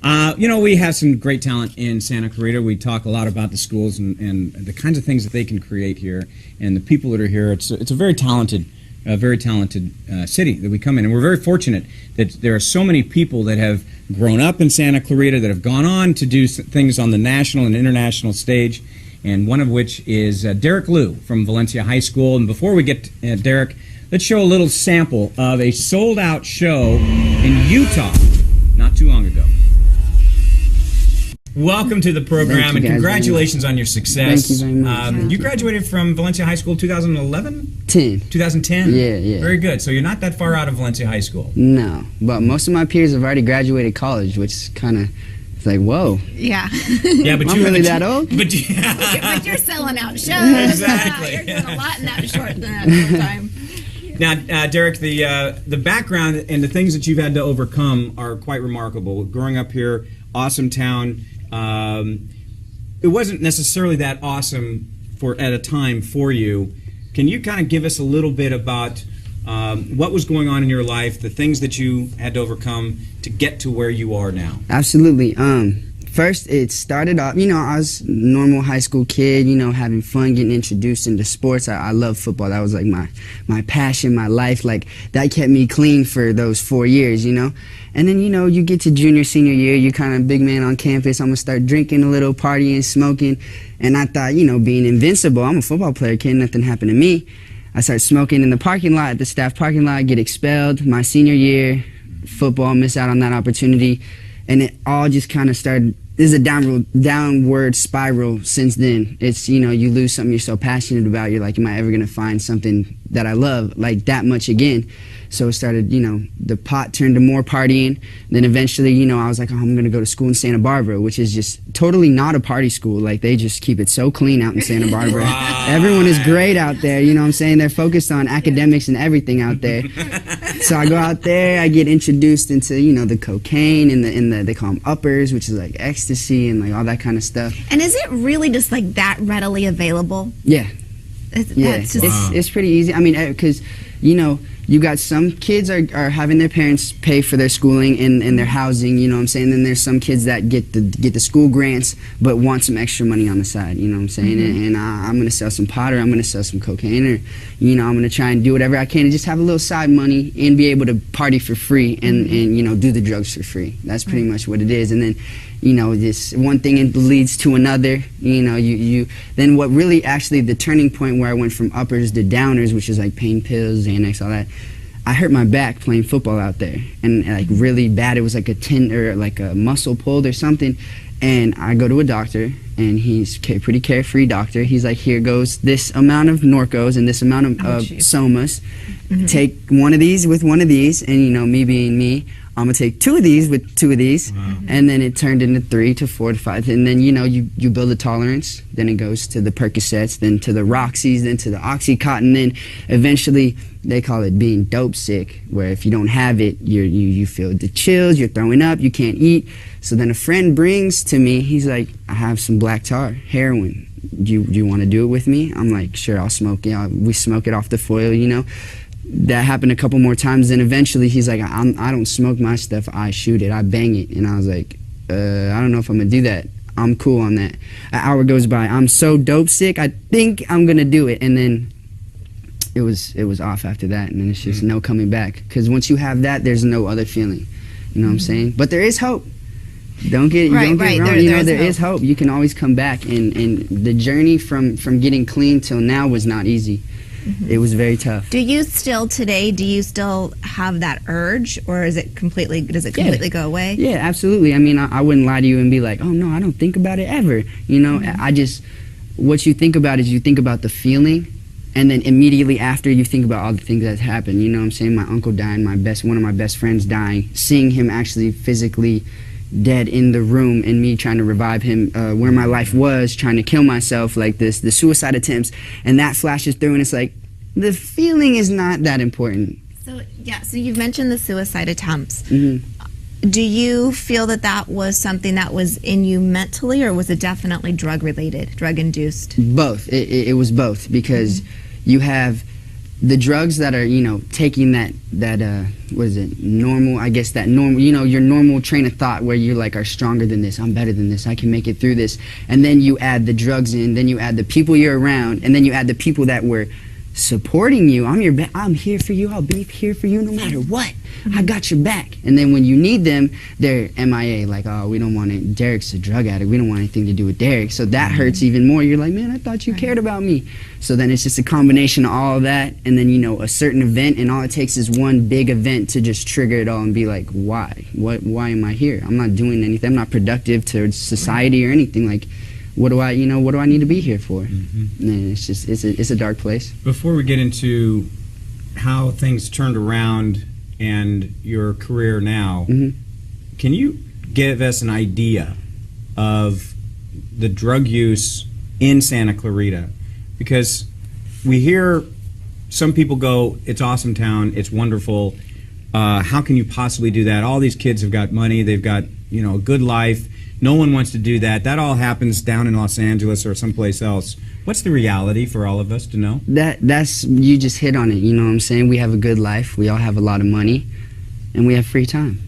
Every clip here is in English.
You know, we have some great talent in Santa Clarita. We talk a lot about the schools and the kinds of things that they can create here, and the people that are here. It's a very talented city that we come in, and we're very fortunate that there are so many people that have grown up in Santa Clarita that have gone on to do things on the national and international stage, and one of which is Derek Liu from Valencia High School. And before we get to Derek, let's show a little sample of a sold-out show in Utah not too long ago. Welcome to the program, and congratulations on your success. Thank you very much. You graduated from Valencia High School 2011? 2010? Yeah. Very good. So you're not that far out of Valencia High School. No, but most of my peers have already graduated college, which kind of, it's like, whoa. Yeah. Yeah, but I'm really that old? But you're selling out shows. Exactly. You're doing a lot in that short time. Now, Derek, the background and the things that you've had to overcome are quite remarkable. Growing up here, awesome town. It wasn't necessarily that awesome at a time for you. Can you kind of give us a little bit about what was going on in your life, the things that you had to overcome to get to where you are now? Absolutely. First, it started off, you know, I was a normal high school kid, you know, having fun, getting introduced into sports. I love football. That was like my passion, my life. Like, that kept me clean for those 4 years, you know. And then, you know, you get to junior, senior year, you're kind of big man on campus. I'm going to start drinking a little, partying, smoking. And I thought, you know, being invincible, I'm a football player, can't nothing happen to me. I started smoking in the parking lot, the staff parking lot, get expelled. My senior year, football, miss out on that opportunity. And it all just kind of started. This is a downward spiral since then. It's, you know, you lose something you're so passionate about. You're like, am I ever going to find something that I love like that much again? So it started, you know, the pot turned to more partying. Then eventually, you know, I was like, oh, I'm going to go to school in Santa Barbara, which is just totally not a party school. Like, they just keep it so clean out in Santa Barbara. Wow. Everyone is great out there, you know what I'm saying? They're focused on academics and everything out there. So I go out there, I get introduced into, you know, the cocaine and the they call them uppers, which is like ecstasy and like all that kind of stuff. And is it really just like that readily available? Yeah. Yeah. It's pretty easy. I mean, because, you know, you got some kids are having their parents pay for their schooling and their housing, you know what I'm saying? Then there's some kids that get the school grants but want some extra money on the side, you know what I'm saying? And I'm going to sell some pot, or I'm going to sell some cocaine, or, you know, I'm going to try and do whatever I can to just have a little side money and be able to party for free and you know, do the drugs for free. That's pretty much what it is. And then, you know, this one thing leads to another. You know, then what really actually the turning point where I went from uppers to downers, which is like pain pills, Xanax, all that. I hurt my back playing football out there, and like really bad. It was like a or like a muscle pulled or something. And I go to a doctor, and he's pretty carefree doctor. He's like, here goes this amount of Norcos and this amount of Somas. Take one of these with one of these, and you know, me being me, I'm gonna take 2 of these with 2 of these. Wow. And then it turned into 3 to 4 to 5, and then, you know, you build a tolerance. Then it goes to the Percocets, then to the Roxys, then to the Oxycontin, then eventually they call it being dope sick, where if you don't have it, you feel the chills, you're throwing up, you can't eat. So then a friend brings to me, he's like, I have some black tar, heroin. Do you want to do it with me? I'm like, sure, I'll smoke it. We smoke it off the foil, you know. That happened a couple more times. Then eventually he's like, I don't smoke my stuff, I shoot it, I bang it. And I was like, I don't know if I'm gonna do that. I'm cool on that. An hour goes by, I'm so dope sick, I think I'm gonna do it. And then it was off after that, and then it's just no coming back. Because once you have that, there's no other feeling. You know what I'm saying? But there is hope. Don't get wrong. There is hope. You can always come back, and the journey from getting clean till now was not easy. It was very tough. Do you still have that urge, or does it completely go away? Yeah, absolutely. I mean, I wouldn't lie to you and be like, oh no, I don't think about it ever. You know, what you think about is you think about the feeling, and then immediately after you think about all the things that happened. You know what I'm saying? My uncle dying, one of my best friends dying, seeing him actually physically dead in the room, and me trying to revive him, where my life was, trying to kill myself, like the suicide attempts, and that flashes through, and it's like, the feeling is not that important. So yeah, so you've mentioned the suicide attempts. Do you feel that was something that was in you mentally, or was it definitely drug related, drug induced? Both. It was both, because you have the drugs that are, you know, taking that what is it, normal, I guess that normal, you know, your normal train of thought where you like are stronger than this, I'm better than this, I can make it through this, and then you add the drugs in, then you add the people you're around, and then you add the people that were supporting you. I'm here for you, I'll be here for you no matter what. I got your back. And then when you need them, they're MIA, like, oh, we don't want it. Derek's a drug addict. We don't want anything to do with Derek. So that hurts even more. You're like, man, I thought you cared about me. So then it's just a combination of all of that, and then, you know, a certain event, and all it takes is one big event to just trigger it all and be like, why? Why am I here? I'm not doing anything. I'm not productive to society or anything. Like, what do I need to be here for? And it's just, it's a dark place. Before we get into how things turned around and your career now, can you give us an idea of the drug use in Santa Clarita? Because we hear some people go, it's awesome town, it's wonderful, how can you possibly do that? All these kids have got money, they've got, you know, a good life, no one wants to do that. That all happens down in Los Angeles or someplace else. What's the reality for all of us to know? That's, you just hit on it, you know what I'm saying? We have a good life, we all have a lot of money, and we have free time.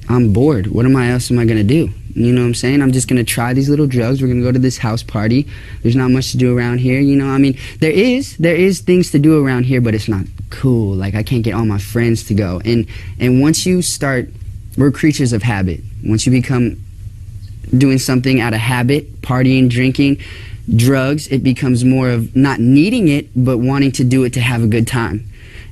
I'm bored. What else am I going to do? You know what I'm saying? I'm just going to try these little drugs. We're going to go to this house party. There's not much to do around here, you know? I mean, there is things to do around here, but it's not cool. Like, I can't get all my friends to go. And once you start, we're creatures of habit. Once you become doing something out of habit, partying, drinking, drugs, it becomes more of not needing it, but wanting to do it to have a good time.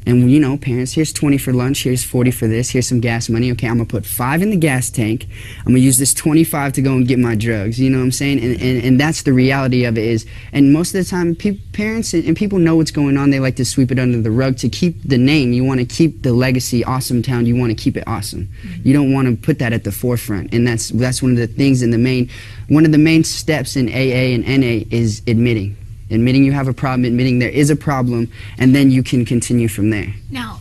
And, you know, parents, here's 20 for lunch, here's 40 for this, here's some gas money. Okay, I'm going to put 5 in the gas tank. I'm going to use this 25 to go and get my drugs. You know what I'm saying? And that's the reality of it is. And most of the time, parents and people know what's going on. They like to sweep it under the rug to keep the name. You want to keep the legacy, Awesome Town. You want to keep it awesome. You don't want to put that at the forefront. And that's one of the things one of the main steps in AA and NA is admitting you have a problem, admitting there is a problem, and then you can continue from there. Now,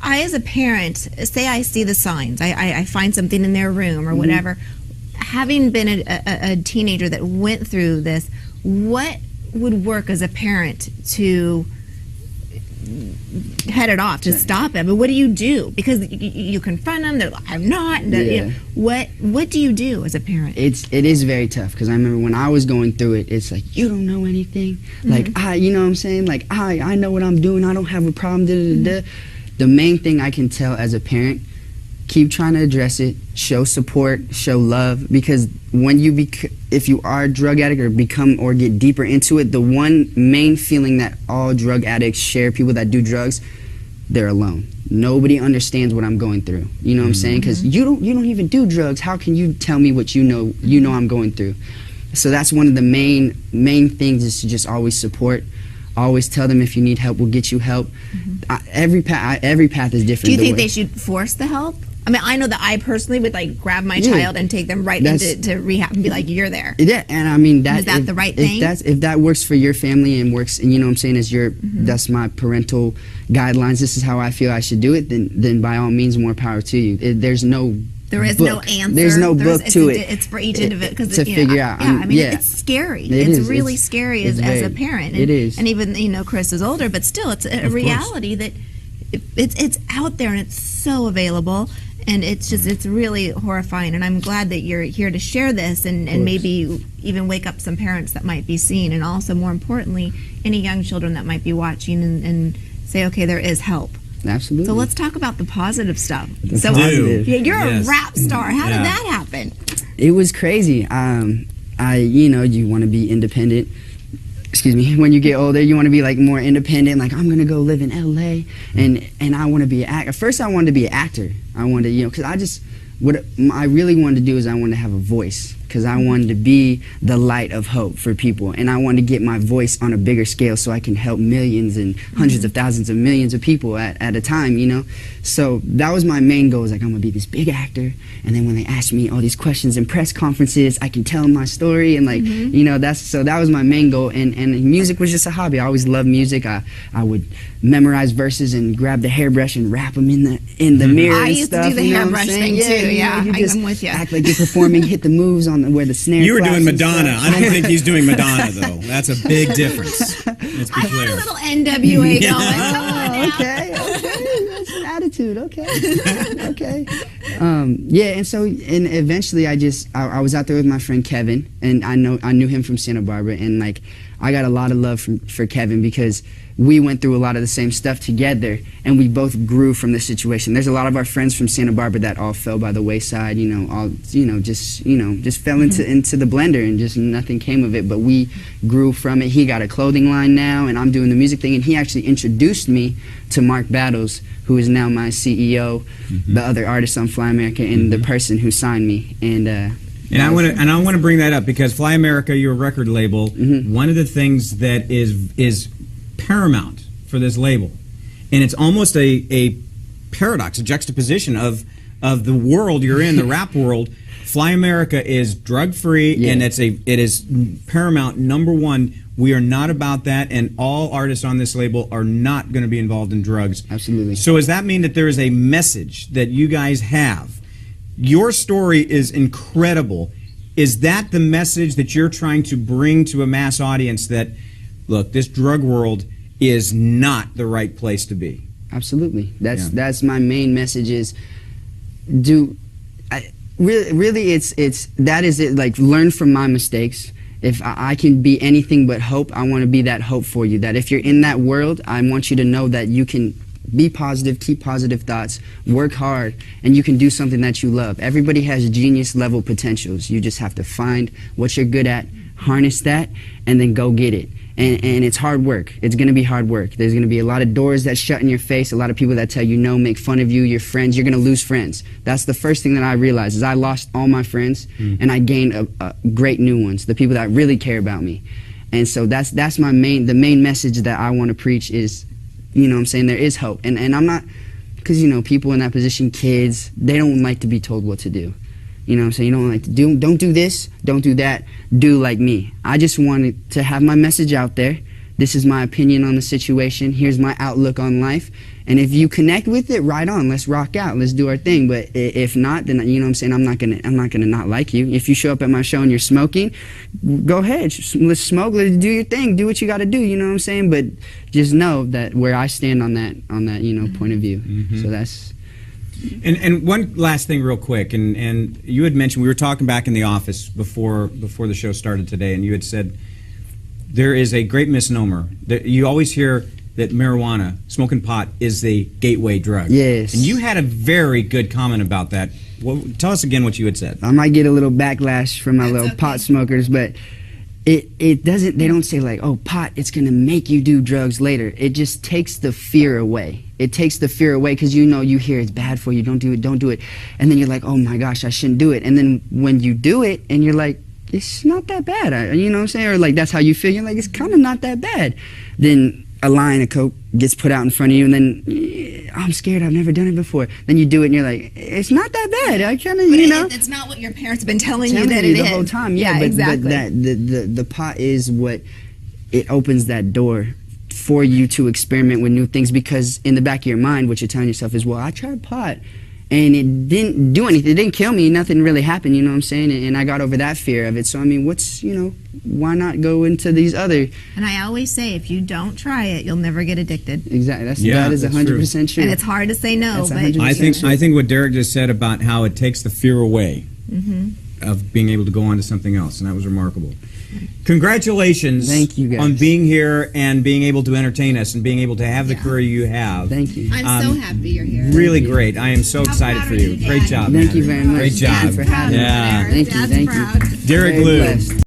I as a parent, say I see the signs, I find something in their room or whatever, having been a teenager that went through this, what would work as a parent to head it off, to stop it? But what do you do? Because you confront them, they're like, I'm not. You know, what do you do as a parent? It is very tough, because I remember when I was going through it, it's like, you don't know anything. Like, you know what I'm saying? Like, I know what I'm doing. I don't have a problem. The main thing I can tell as a parent, keep trying to address it, show support, show love, because when if you are a drug addict or get deeper into it, the one main feeling that all drug addicts share, people that do drugs, they're alone. Nobody understands what I'm going through. You know what I'm saying? Because you don't even do drugs. How can you tell me what you know I'm going through? So that's one of the main things, is to just always support. Always tell them, if you need help, we'll get you help. Every path is different. Do you think they should force the help? I mean, I know that I personally would like grab my child and take them right into rehab and be like, you're there. Yeah, and I mean, is that the right thing? If that works for your family and works, and you know what I'm saying, is that's my parental guidelines, this is how I feel I should do it, then by all means, more power to you. There is no answer. There's no book to it. It's for each individual to figure out. Yeah, I mean, it's scary. It's really scary as a parent. It is. And even, you know, Chris is older, but still, it's a reality that it's out there and it's so available. And it's really horrifying, and I'm glad that you're here to share this and maybe even wake up some parents that might be seeing, and also, more importantly, any young children that might be watching and say, okay, there is help. Absolutely. So let's talk about the positive stuff. Positive. Yeah, you're a rap star. How did that happen? It was crazy. You want to be independent. Excuse me, when you get older, you want to be like more independent, like, I'm going to go live in LA, and I want to be an actor. First, I wanted to be an actor. I wanted to, because what I really wanted to do is I wanted to have a voice, because I wanted to be the light of hope for people, and I wanted to get my voice on a bigger scale so I can help millions and hundreds of thousands of millions of people at a time, you know? So that was my main goal, is like, I'm going to be this big actor, and then when they ask me all these questions in press conferences, I can tell them my story, and like, you know, that was my main goal, and music was just a hobby. I always loved music. I would memorize verses and grab the hairbrush and rap them in the mirror and stuff. I used to do the hairbrush thing too, yeah. You just I'm with you. Act like you're performing, hit the moves on where the snare. You were claps doing and Madonna. stuff. I don't think he's doing Madonna though. That's a big difference. Let's be I got a clear. little NWA going. Come on now. Okay, that's an attitude. Okay. Yeah, and so eventually I was out there with my friend Kevin, and I knew him from Santa Barbara, and like I got a lot of love for Kevin because we went through a lot of the same stuff together, and we both grew from this situation. There's a lot of our friends from Santa Barbara that all fell by the wayside, just fell into the blender, and just nothing came of it. But we grew from it. He got a clothing line now, and I'm doing the music thing. And he actually introduced me to Mark Battles, who is now my CEO, the other artist on Fly America, and the person who signed me. And I want to bring that up because Fly America, your record label, one of the things that is paramount for this label, and it's almost a paradox, a juxtaposition of the world you're in, the rap world. Fly America is drug-free, and it is paramount. Number one, we are not about that, and all artists on this label are not going to be involved in drugs. Absolutely. So does that mean that there is a message that you guys have? Your story is incredible. Is that the message that you're trying to bring to a mass audience that, look, this drug world is not the right place to be? Absolutely. That's my main message is really it's that is it, like learn from my mistakes. If I can be anything but hope, I want to be that hope for you. That if you're in that world, I want you to know that you can be positive, keep positive thoughts, work hard, and you can do something that you love. Everybody has genius level potentials. You just have to find what you're good at, harness that, and then go get it. And it's hard work. It's going to be hard work. There's going to be a lot of doors that shut in your face, a lot of people that tell you no, make fun of you, your friends. You're going to lose friends. That's the first thing that I realized is I lost all my friends, and I gained great new ones, the people that really care about me. And so that's the main message that I want to preach is, you know what I'm saying, there is hope. And I'm not, because, people in that position, kids, they don't like to be told what to do. You know what I'm saying? You don't like to don't do this, don't do that, do like me. I just wanted to have my message out there. This is my opinion on the situation. Here's my outlook on life. And if you connect with it, right on. Let's rock out. Let's do our thing. But if not, then you know what I'm saying, I'm not gonna not like you. If you show up at my show and you're smoking, go ahead. Let's smoke. Let's do your thing. Do what you got to do. You know what I'm saying? But just know that where I stand on that point of view. So that's. And one last thing real quick, and you had mentioned, we were talking back in the office before the show started today, and you had said there is a great misnomer. That you always hear that marijuana, smoking pot, is the gateway drug. Yes. And you had a very good comment about that. Well, tell us again what you had said. I might get a little backlash from my little pot smokers, but it doesn't, they don't say like, oh, pot, it's going to make you do drugs later. It just takes the fear away. It takes the fear away because you hear it's bad for you, don't do it. And then you're like, oh my gosh, I shouldn't do it. And then when you do it and you're like, it's not that bad, you know what I'm saying? Or like that's how you feel, you're like, it's kind of not that bad. Then a line of coke gets put out in front of you and then, I'm scared, I've never done it before. Then you do it and you're like, it's not that bad. I kind of, It's not what your parents have been telling you that it is. The whole time, yeah, but, exactly. But the pot is what, it opens that door for you to experiment with new things, because in the back of your mind, what you're telling yourself is, well, I tried pot and it didn't do anything. It didn't kill me. Nothing really happened, you know what I'm saying? And I got over that fear of it. So, I mean, why not go into these other... And I always say, if you don't try it, you'll never get addicted. Exactly. That is 100% true. And it's hard to say no. But I think what Derek just said about how it takes the fear away of being able to go on to something else, and that was remarkable. Congratulations. Thank you, guys. On being here and being able to entertain us and being able to have the career you have. Thank you. I'm so happy you're here. Really great. I am so excited for you. Great job. Thank you very much. Great job. Thank you for having me. Yeah. Thank you. Proud. Derek Very Liu. blessed.